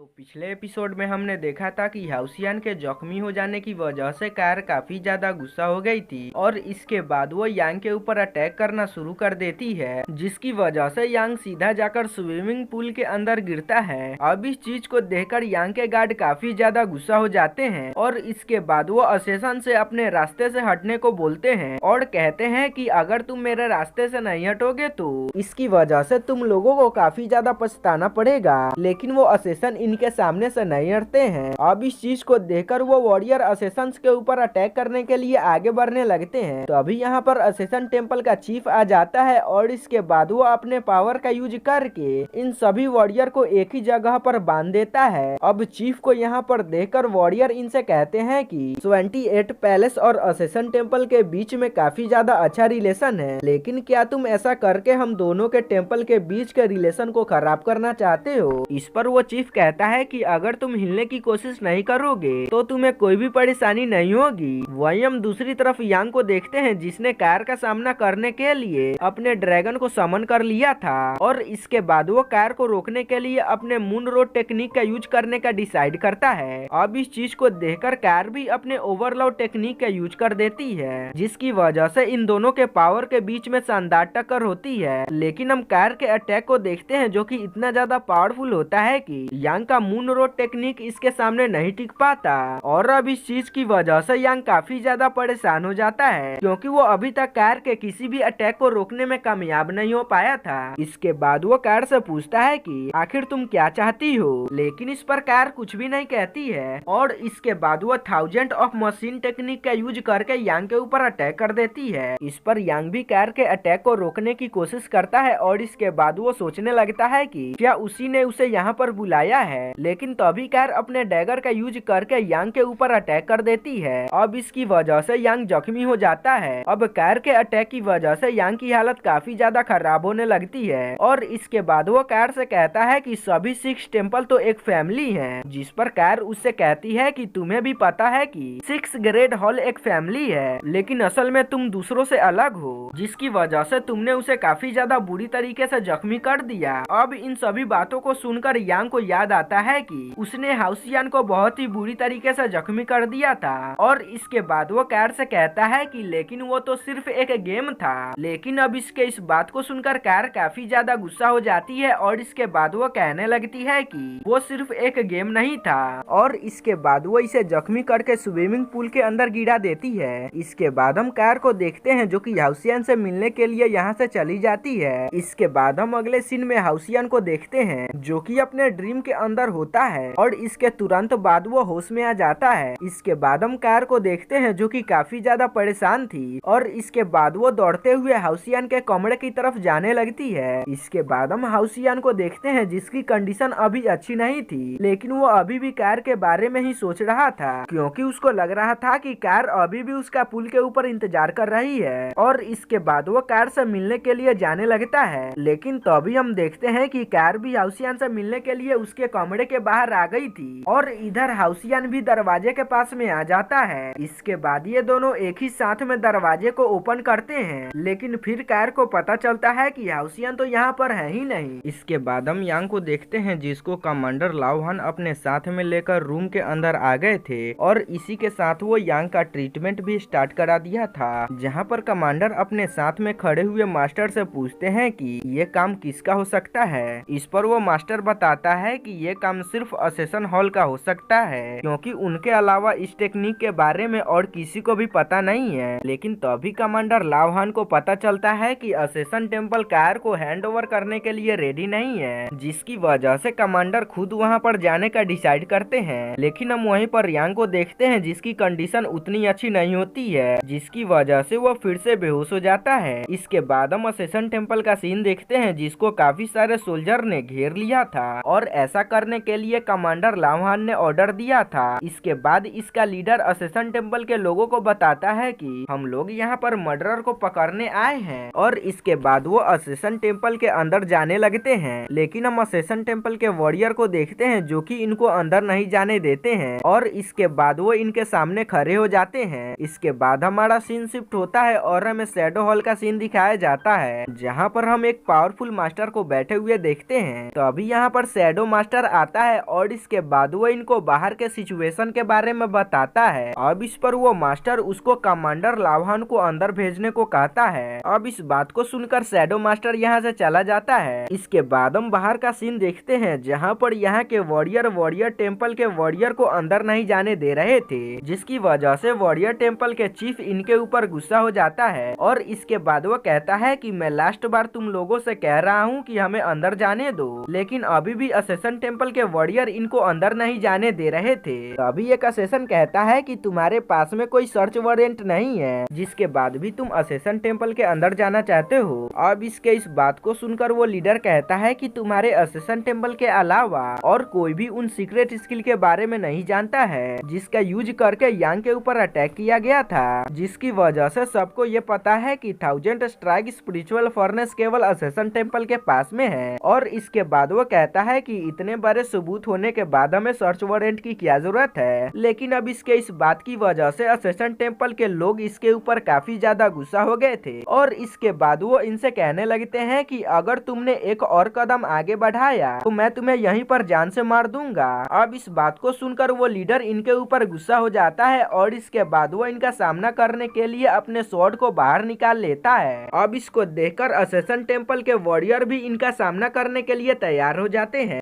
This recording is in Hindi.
तो पिछले एपिसोड में हमने देखा था कि हाउसियान के जख्मी हो जाने की वजह से कार काफी ज्यादा गुस्सा हो गई थी और इसके बाद वो यांग के ऊपर अटैक करना शुरू कर देती है, जिसकी वजह से यांग सीधा जाकर स्विमिंग पूल के अंदर गिरता है। अब इस चीज को देखकर यांग के गार्ड काफी ज्यादा गुस्सा हो जाते हैं और इसके बाद वो असेसन से अपने रास्ते से हटने को बोलते हैं और कहते हैं कि अगर तुम मेरे रास्ते से नहीं हटोगे तो इसकी वजह से तुम लोगों को काफी ज्यादा पछताना पड़ेगा। लेकिन वो असेसन इनके सामने से नहीं हटते हैं। अब इस चीज को देखकर वो वॉरियर असेसंस के ऊपर अटैक करने के लिए आगे बढ़ने लगते हैं। तो अभी यहाँ पर असेसन टेम्पल का चीफ आ जाता है और इसके बाद वो अपने पावर का यूज करके इन सभी वॉरियर को एक ही जगह पर बांध देता है। अब चीफ को यहाँ पर देखकर वॉरियर इनसे कहते हैं कि 28 पैलेस और असेसन टेम्पल के बीच में काफी ज्यादा अच्छा रिलेशन है, लेकिन क्या तुम ऐसा करके हम दोनों के टेम्पल के बीच के रिलेशन को खराब करना चाहते हो? इस पर वो चीफ कहता है कि अगर तुम हिलने की कोशिश नहीं करोगे तो तुम्हें कोई भी परेशानी नहीं होगी। वहीं हम दूसरी तरफ यांग को देखते हैं जिसने कार का सामना करने के लिए अपने ड्रैगन को समन कर लिया था और इसके बाद वो कार को रोकने के लिए अपने मून रोड टेक्निक का यूज करने का डिसाइड करता है। अब इस चीज को देखकर कार भी अपने ओवरलोड टेक्निक का यूज कर देती है, जिसकी वजह से इन दोनों के पावर के बीच में शानदार टक्कर होती है। लेकिन हम कार के अटैक को देखते हैं जो कि इतना ज्यादा पावरफुल होता है कि यांग का मून रोड टेक्निक इसके सामने नहीं टिक पाता और अब इस चीज की वजह से यांग काफी ज्यादा परेशान हो जाता है, क्योंकि वो अभी तक कार के किसी भी अटैक को रोकने में कामयाब नहीं हो पाया था। इसके बाद वो कार से पूछता है कि आखिर तुम क्या चाहती हो, लेकिन इस पर कार कुछ भी नहीं कहती है और इसके बाद वो 1000 ऑफ मशीन टेक्निक का यूज करके यांग के ऊपर अटैक कर देती है। इस पर यांग भी कार के अटैक को रोकने की कोशिश करता है और इसके बाद वो सोचने लगता है कि क्या उसी ने उसे यहाँ पर बुलाया है, लेकिन तभी कार अपने डैगर का यूज करके यांग के ऊपर अटैक कर देती है। अब इसकी वजह से यांग जख्मी हो जाता है। अब कार के अटैक की वजह से यांग की हालत काफी ज्यादा खराब होने लगती है और इसके बाद वो कार से कहता है कि सभी 6 टेम्पल तो एक फैमिली है, जिस पर कार उससे कहती है कि तुम्हें भी पता है कि 6 ग्रेट हॉल एक फैमिली है, लेकिन असल में तुम दूसरों से अलग हो, जिसकी वजह से तुमने उसे काफी ज्यादा बुरी तरीके से जख्मी कर दिया। अब इन सभी बातों को सुनकर यांग को याद आता है कि उसने हाउसियान को बहुत ही बुरी तरीके से जख्मी कर दिया था और इसके बाद वो कार से कहता है कि लेकिन वो तो सिर्फ एक गेम था। लेकिन अब इसके इस बात को सुनकर कार काफी ज्यादा गुस्सा हो जाती है और इसके बाद वो कहने लगती है कि वो सिर्फ एक गेम नहीं था और इसके बाद वो इसे जख्मी करके स्विमिंग पूल के अंदर गिरा देती है। इसके बाद हम कार को देखते हैं जो कि हाउसियान से मिलने के लिए यहाँ से चली जाती है। इसके बाद हम अगले सीन में हाउसियान को देखते हैं जो कि अपने ड्रीम के अंदर होता है और इसके तुरंत बाद वो होश में आ जाता है। इसके बाद हम कार को देखते हैं जो कि काफी ज्यादा परेशान थी और इसके बाद वो दौड़ते हुए हाउसियान के कमरे की तरफ जाने लगती है। इसके बाद हम हाउसियान को देखते हैं जिसकी कंडीशन अभी अच्छी नहीं थी, लेकिन वो अभी भी कार के बारे में ही सोच रहा था, क्योंकि उसको लग रहा था कि कार अभी भी उसका पुल के ऊपर इंतजार कर रही है और इसके बाद वो कार से मिलने के लिए जाने लगता है। लेकिन तभी हम देखते हैं कि कार भी हाउसियान से मिलने के लिए उसके कमरे के बाहर आ गई थी और इधर हाउसियान भी दरवाजे के पास में आ जाता है। इसके बाद ये दोनों एक ही साथ में दरवाजे को ओपन करते हैं, लेकिन फिर कार को पता चलता है कि हाउसियान तो यहाँ पर है ही नहीं। इसके बाद हम यांग को देखते हैं जिसको कमांडर लाओहान अपने साथ में लेकर रूम के अंदर आ गए थे और इसी के साथ वो यांग का ट्रीटमेंट भी स्टार्ट करा दिया था, जहाँ पर कमांडर अपने साथ में खड़े हुए मास्टर से पूछते हैं कि ये काम किसका हो सकता है। इस पर वो मास्टर बताता है कि ये काम सिर्फ असेसन हॉल का हो सकता है, क्योंकि उनके अलावा इस टेक्निक के बारे में और किसी को भी पता नहीं है। लेकिन तभी कमांडर लाओहान को पता चलता है कि असेसन टेम्पल कार को हैंड ओवर करने के लिए रेडी नहीं है, जिसकी वजह से कमांडर खुद वहां पर जाने का डिसाइड करते हैं। लेकिन हम वहीं पर यांग को देखते हैं जिसकी कंडीशन उतनी अच्छी नहीं होती है, जिसकी वजह से वो फिर से बेहोश हो जाता है। इसके बाद हम असेसन टेम्पल का सीन देखते हैं जिसको काफी सारे सोल्जर ने घेर लिया था और ऐसा करने के लिए कमांडर लाओहान ने ऑर्डर दिया था। इसके बाद इसका लीडर असेसन टेम्पल के लोगों को बताता है कि हम लोग यहाँ पर मर्डरर को पकड़ने आए हैं और इसके बाद वो असेसन टेम्पल के अंदर जाने लगते हैं। लेकिन हम असेसन टेम्पल के वॉरियर को देखते हैं जो कि इनको अंदर नहीं जाने देते हैं और इसके बाद वो इनके सामने खड़े हो जाते हैं। इसके बाद हमारा सीन शिफ्ट होता है और हमें शैडो हॉल का सीन दिखाया जाता है, जहाँ पर हम एक पावरफुल मास्टर को बैठे हुए देखते हैं। तो अभी यहाँ पर शैडो मास्टर आता है और इसके बाद वो इनको बाहर के सिचुएशन के बारे में बताता है। अब इस पर वो मास्टर उसको कमांडर लावहान को अंदर भेजने को कहता है। अब इस बात को सुनकर शैडो मास्टर यहाँ से चला जाता है। इसके बाद हम बाहर का सीन देखते हैं जहाँ पर यहाँ के वॉरियर टेम्पल के वॉरियर को अंदर नहीं जाने दे रहे थे, जिसकी वजह से वॉरियर टेम्पल के चीफ इनके ऊपर गुस्सा हो जाता है और इसके बाद वो कहता है कि मैं लास्ट बार तुम लोगों से कह रहा हूँ कि हमें अंदर जाने दो, लेकिन अभी भी असेसन टेम्पल के वॉरियर इनको अंदर नहीं जाने दे रहे थे। अभी एक असेसन कहता है कि तुम्हारे पास में कोई सर्च वारंट नहीं है, जिसके बाद भी तुम असेसन टेम्पल के अंदर जाना चाहते हो। अब इसके इस बात को सुनकर वो लीडर कहता है कि तुम्हारे असेसन टेम्पल के अलावा और कोई भी उन सीक्रेट स्किल के बारे में नहीं जानता है जिसका यूज करके यांग के ऊपर अटैक किया गया था, जिसकी वजह से सबको ये पता है कि 1000 स्ट्राइक स्पिरिचुअल फर्नेस केवल असेसन टेम्पल के पास में है। और इसके बाद वो कहता है कि इतने बड़े सबूत होने के बाद हमें सर्च वारंट की क्या जरूरत है। लेकिन अब इसके इस बात की वजह से असेसन टेम्पल के लोग इसके ऊपर काफी ज्यादा गुस्सा हो गए थे और इसके बाद वो इनसे कहने लगते हैं कि अगर तुमने एक और कदम आगे बढ़ाया तो मैं तुम्हें यहीं पर जान से मार दूंगा। अब इस बात को सुनकर वो लीडर इनके ऊपर गुस्सा हो जाता है और इसके बाद वो इनका सामना करने के लिए अपने स्वॉर्ड को बाहर निकाल लेता है। अब इसको देखकर असेसन टेम्पल के वॉरियर भी इनका सामना करने के लिए तैयार हो जाते हैं।